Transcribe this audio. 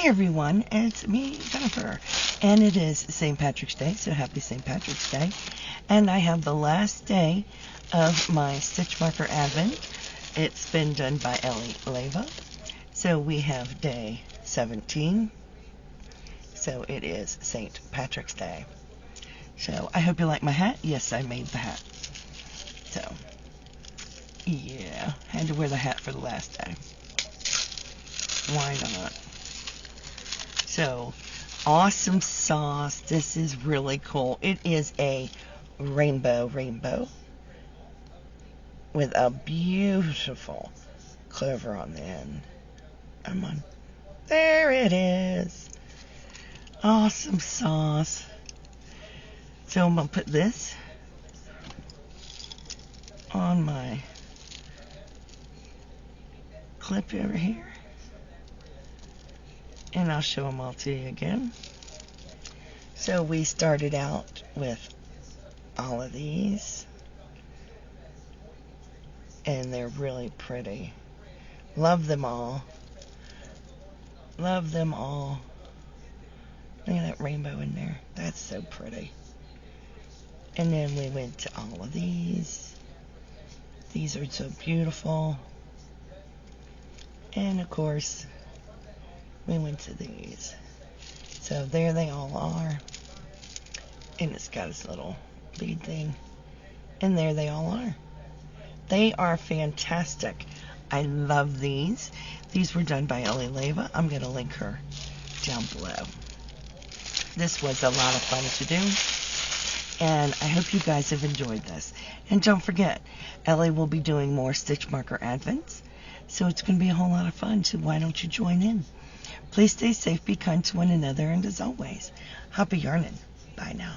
everyone, it's me, Jennifer, and it is St. Patrick's Day, so happy St. Patrick's Day. And I have the last day of my stitch marker advent. It's been done by Ellie Leva. So we have day 17. So it is St. Patrick's Day. So I hope you like my hat. Yes, I made the hat. So, yeah, had to wear the hat for the last day. Why not? So, awesome sauce. This is really cool. It is a rainbow with a beautiful clover on the end. Come on. There it is. Awesome sauce. So I'm going to put this on my clip over here. And I'll show them all to you again. So we started out with all of these. And they're really pretty. Love them all. Love them all. Look at that rainbow in there. That's so pretty. And then we went to all of these. These are so beautiful. And of course, we went to these. So there they all are. And it's got its little bead thing. And there they all are. They are fantastic. I love these. These were done by Ellie Leva. I'm going to link her down below. This was a lot of fun to do. And I hope you guys have enjoyed this. And don't forget, Ellie will be doing more stitch marker advents. So it's going to be a whole lot of fun. So why don't you join in? Please stay safe, be kind to one another, and as always, happy yarning. Bye now.